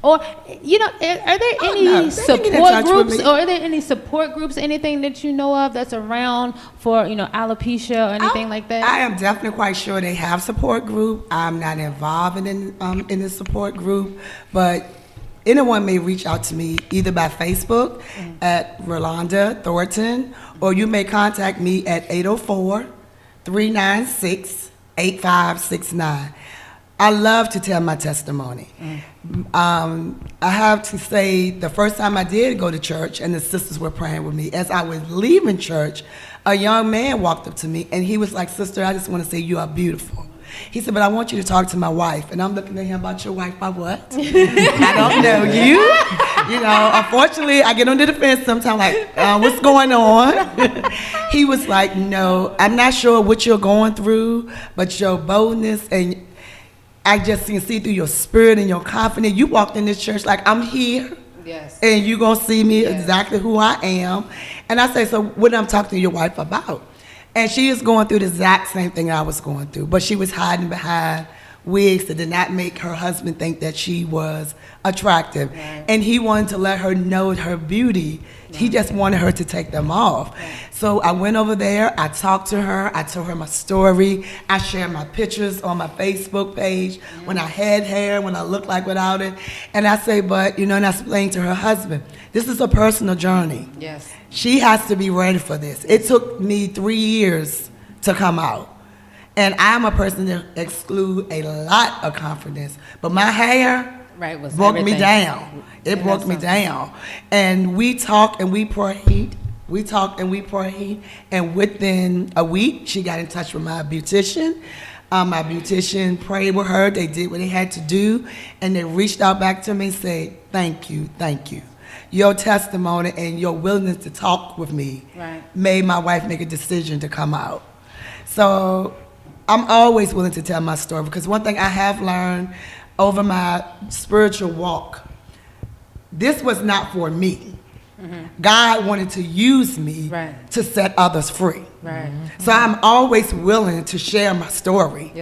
are there any support groups, or are there any support groups, anything that you know of that's around for, alopecia or anything like that? I am definitely quite sure they have support group. I'm not involved in the support group, but anyone may reach out to me either by Facebook at Rolanda Thornton, or you may contact me at 396-8569. I love to tell my testimony. I have to say, the first time I did go to church and the sisters were praying with me, as I was leaving church, a young man walked up to me and he was like, "Sister, I just want to say you are beautiful." He said, "But I want you to talk to my wife." And I'm looking at him, "About your wife, by what?" I don't know you. Unfortunately, I get on the defense sometimes, like, what's going on? He was like, "No, I'm not sure what you're going through, but your boldness and I just can see through your spirit and your confidence. You walked in this church like, I'm here. Yes. And you're going to see me exactly who I am." And I say, "So what I'm talking to your wife about?" And she is going through the exact same thing I was going through, but she was hiding behind wigs that did not make her husband think that she was attractive. Right. And he wanted to let her know her beauty. Right. He just wanted her to take them off. Right. So I went over there, I talked to her, I told her my story, I shared my pictures on my Facebook page, when I had hair, when I looked like without it. And I say, but, and I explained to her husband, this is a personal journey. Yes. She has to be ready for this. It took me 3 years to come out. And I'm a person that exclude a lot of confidence, but my hair broke me down. It broke me down. And we talked and we prayed. We talked and we prayed. And within a week, she got in touch with my beautician. My beautician prayed with her. They did what they had to do. And they reached out back to me and said, thank you. Your testimony and your willingness to talk with me made my wife make a decision to come out. So I'm always willing to tell my story, because one thing I have learned over my spiritual walk, this was not for me. Mm-hmm. God wanted to use me to set others free. Right. Mm-hmm. So I'm always willing to share my story,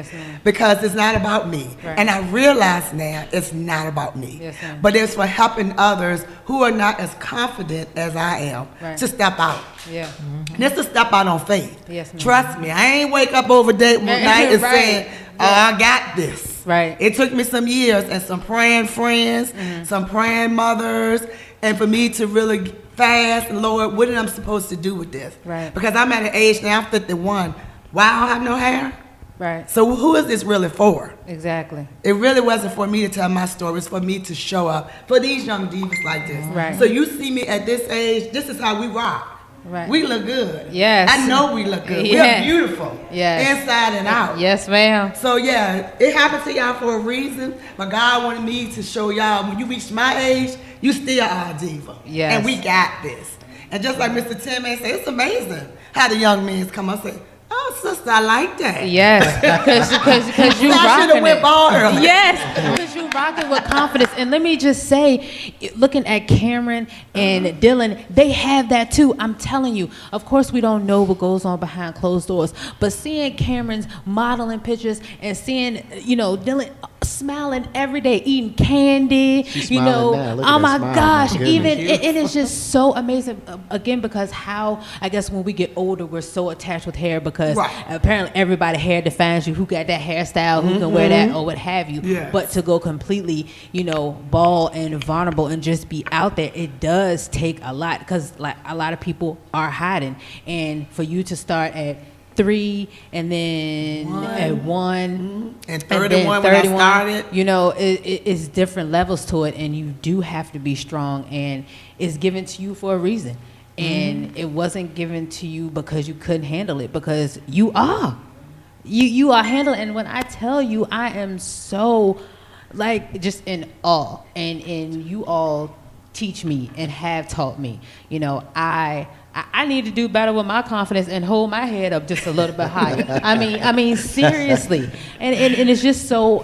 because it's not about me. Right. And I realize now it's not about me, but it's for helping others who are not as confident as I am to step out. Yeah. Mm-hmm. And it's a step out on faith. Yes, trust me, I ain't wake up over day one night and saying, I got this. Right. It took me some years and some praying friends, some praying mothers, and for me to really fast, Lord, what am I supposed to do with this? Right. Because I'm at an age now, I'm 51. Why I don't have no hair? Right. So who is this really for? Exactly. It really wasn't for me to tell my story. It's for me to show up for these young divas like this. Right. So you see me at this age, this is how we rock. Right. We look good. Yes. I know we look good. Yes. We're beautiful. Yes. Inside and out. Yes, ma'am. So yeah, it happened to y'all for a reason, but God wanted me to show y'all, when you reach my age, you still are a diva. Yes. And we got this. And just like Mr. Tim said, it's amazing how the young men come up and say, "Oh, sister, I like that." Yes, because you rocking it. Went bald earlier. Yes, because you rocking with confidence. And let me just say, looking at Cameron and Dylan, they have that too. I'm telling you. Of course, we don't know what goes on behind closed doors, but seeing Cameron's modeling pictures and seeing, Dylan smiling every day, eating candy, oh my gosh, even it is just so amazing. Again, because how, I guess when we get older, we're so attached with hair, because apparently everybody hair defines you, who got that hairstyle, who can wear that or what have you. Yes. But to go completely, bald and vulnerable and just be out there, it does take a lot, because like a lot of people are hiding, and for you to start at 3 and then at 1 and 31 when I started, it's different levels to it, and you do have to be strong, and it's given to you for a reason. And it wasn't given to you because you couldn't handle it, because you are handling. And when I tell you, I am so just in awe, and you all teach me and have taught me. I need to do better with my confidence and hold my head up just a little bit higher. I mean seriously. And it's just so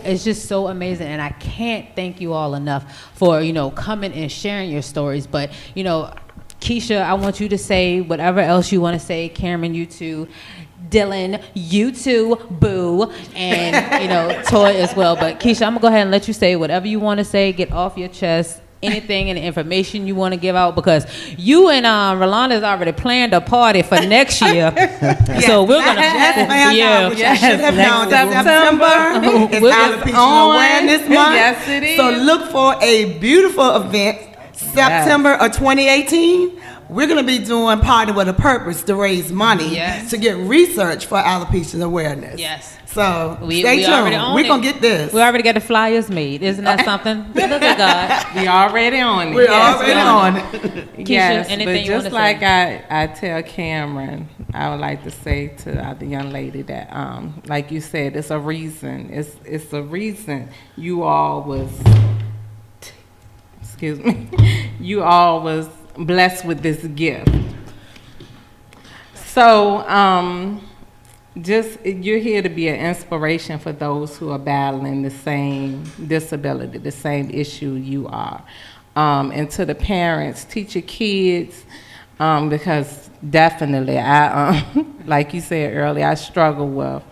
amazing, and I can't thank you all enough for, coming and sharing your stories. But, Keisha, I want you to say whatever else you want to say. Cameron, you too. Dylan, you too, boo, and Toy as well. But Keisha, I'm gonna go ahead and let you say whatever you want to say, get off your chest. Anything and information you want to give out, because you and Rolanda's already planned a party for next year. So we're gonna September. It's Alopecia Awareness Month. Yes, it is. So look for a beautiful event, September of 2018. we're going to be doing Party with a Purpose to raise money to get research for alopecia awareness. Yes. So we stay tuned. We're going to get this. We already got the flyers made. Isn't that something? Look at God. We already on it. We're already on it. Keisha, Yes, anything but you wanna just like say? I tell Cameron, I would like to say to the young lady that, like you said, it's a reason. It's a reason you all was, excuse me, you all was blessed with this gift. So, just you're here to be an inspiration for those who are battling the same disability, the same issue you are. And to the parents, teach your kids, because definitely, like you said earlier, I struggle with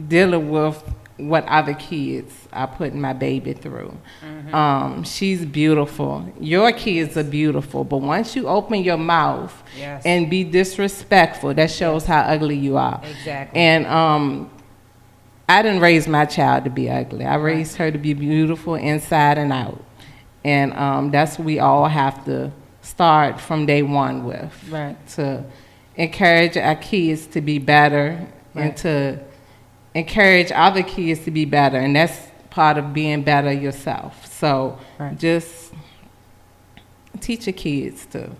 dealing with what other kids are putting my baby through. She's beautiful. Your kids are beautiful, but once you open your mouth and be disrespectful, that shows how ugly you are. Exactly. And I didn't raise my child to be ugly. I raised her to be beautiful inside and out. And that's what we all have to start from day one with. Right. To encourage our kids to be better and to encourage other kids to be better. And that's part of being better yourself. So just teach your kids to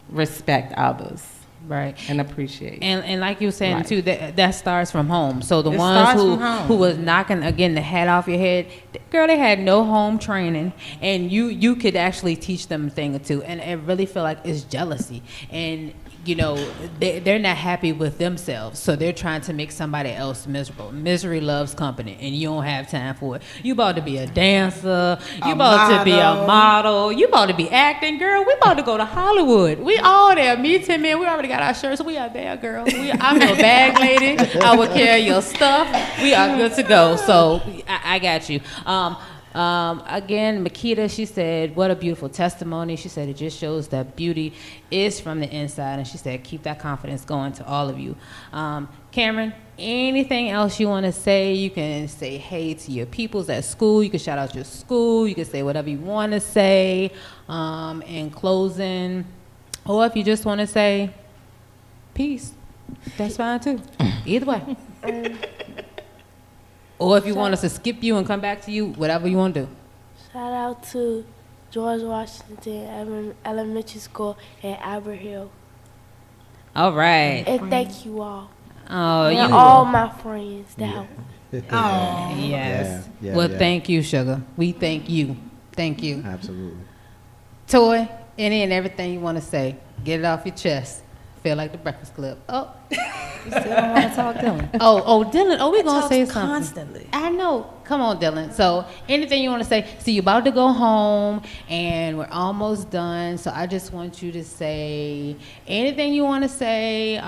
respect others. Right. And appreciate. And like you were saying life. too, that starts from home. So the It ones starts from home. who was knocking again the hat off your head, girl, they had no home training, and you could actually teach them a thing or two. And I really feel like it's jealousy, and you know they're not happy with themselves, so they're trying to make somebody else miserable. Misery loves company, and you don't have time for it. You about to be a dancer, you about to be a model, you about to be acting, girl. We about to go to Hollywood. We all there. Me, Tim, man, we already got our shirts. We are there, girl. I'm your bag lady. I will carry your stuff. We are good to go. So I got you. Again, Makita, she said, what a beautiful testimony. She said it just shows that beauty is from the inside, and she said keep that confidence going to all of you. Cameron, anything else you want to say? You can say hey to your peoples at school. You can shout out your school. You can say whatever you want to say in closing, or if you just want to say peace, that's fine too. Either way. Or if you want us to skip you and come back to you, whatever you want to do. Shout out to George Washington Elementary School in Albert Hill. All right. And thank you all. Oh, and you all my friends that helped. Oh, yes. Well, thank you, Sugar. We thank you. Thank you. Absolutely. Toy, any and everything you want to say, get it off your chest. Feel like the Breakfast Club. Oh. You still don't want to talk, Dylan? Oh, Dylan. Oh, we're going to say something. Constantly. I know. Come on, Dylan. So anything you want to say? See, you're about to go home, and we're almost done. So I just want you to say anything you want to say.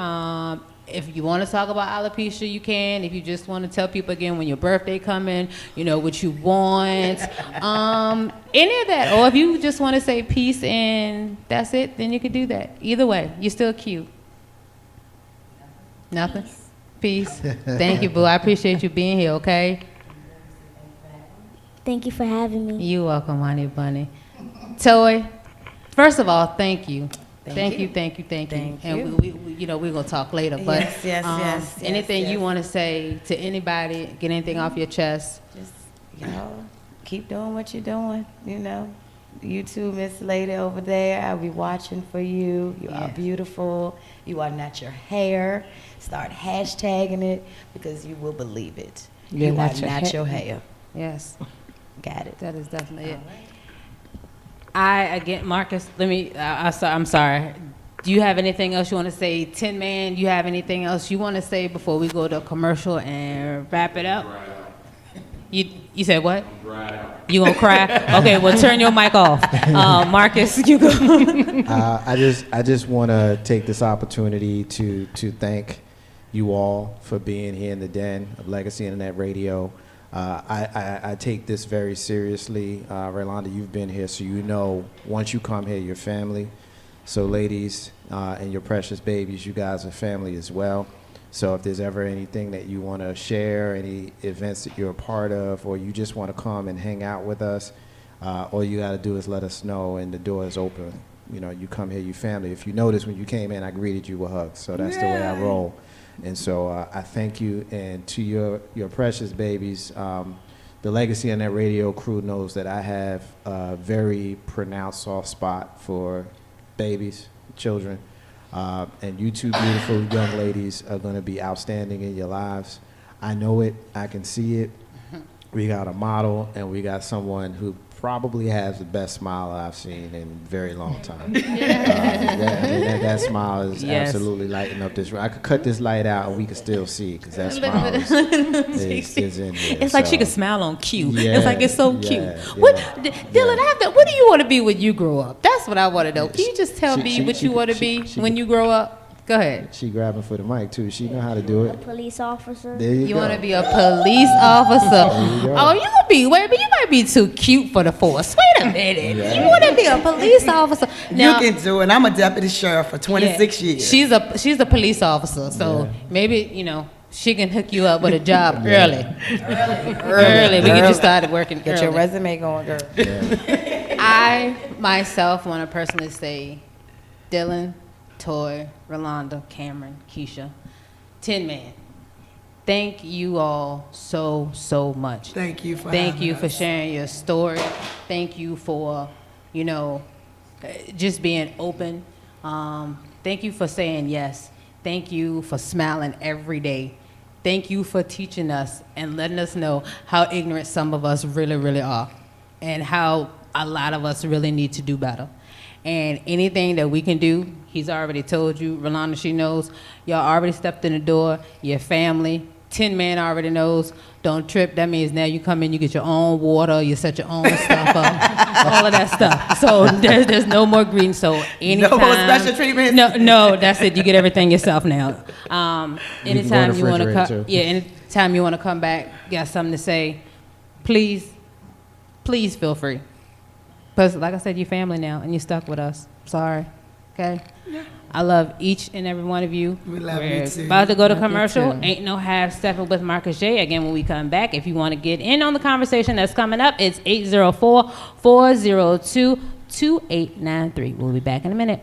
If you want to talk about alopecia, you can. If you just want to tell people again when your birthday coming, you know, what you want. Any of that. Or if you just want to say peace and that's it, then you can do that. Either way, you're still cute. Nothing? Peace. Thank you, boo. I appreciate you being here, okay? Thank you for having me. You're welcome, honey bunny. Toy, first of all, thank you. Thank you. And we you know, we're going to talk later. But yes, anything you want to say to anybody, get anything off your chest? Just, you know, keep doing what you're doing, you know. You too, Miss Lady over there. I'll be watching for you. You are beautiful. You are not your hair. Start hashtagging it because you will believe it. You are not your hair. Yes. Got it. That is definitely it. Again, Marcus, I'm sorry. Do you have anything else you want to say? Tin Man, you have anything else you want to say before we go to a commercial and wrap it up? You said what? You gonna cry? Okay, well turn your mic off. Marcus, you go. I just want to take this opportunity to thank you all for being here in the den of Legacy Internet Radio. I take this very seriously. Raylanda, you've been here, so you know once you come here, you're family. So ladies and your precious babies, you guys are family as well. So if there's ever anything that you want to share, any events that you're a part of, or you just want to come and hang out with us, all you got to do is let us know, and the door is open. You know, you come here, you family. If you notice, when you came in, I greeted you with hugs. So that's the way I roll. And so I thank you. And to your precious babies, the Legacy Internet Radio crew knows that I have a very pronounced soft spot for babies, children. And you two beautiful young ladies are going to be outstanding in your lives. I know it. I can see it. We got a model, and we got someone who probably has the best smile I've seen in a very long time. That smile is absolutely lighting up this room. I could cut this light out and we could still see, because that smile is in there. It's like she could smile on cue. It's like it's so cute. Dylan, what do you want to be when you grow up? That's what I want to know. Can you just tell me what you want to be when you grow up? Go ahead. She grabbing for the mic too. She know how to do it. A police officer. There you go. Want to be a police officer? Oh, you gonna be? Wait, but you might be too cute for the force. Wait a minute. You want to be a police officer? Now, you can do it. I'm a deputy sheriff for 26 years. She's a police officer, so maybe she can hook you up with a job early. Early. We get you started working. Get your resume going, girl. I myself want to personally say, Dylan, Toy, Rolanda, Cameron, Keisha, Tin Man, thank you all so much. Thank you for sharing your story. Thank you for, just being open. Thank you for saying yes. Thank you for smiling every day. Thank you for teaching us and letting us know how ignorant some of us really, really are, and how a lot of us really need to do better. And anything that we can do, he's already told you. Rolanda, she knows. Y'all already stepped in the door. Your family. Tin Man already knows. Don't trip. That means now you come in, you get your own water, you set your own stuff up, all of that stuff. So there's no more green. So anytime. No more special treatment? No, that's it. You get everything yourself now. Anytime you want to come, anytime you want to come back, got something to say, please feel free. Because, like I said, you're family now, and you're stuck with us. Sorry. Okay? Yeah. I love each and every one of you. We love you, too. About to go to commercial. Ain't no half-stepping with Marcus J. Again, when we come back, if you want to get in on the conversation that's coming up, it's 804-402-2893. We'll be back in a minute.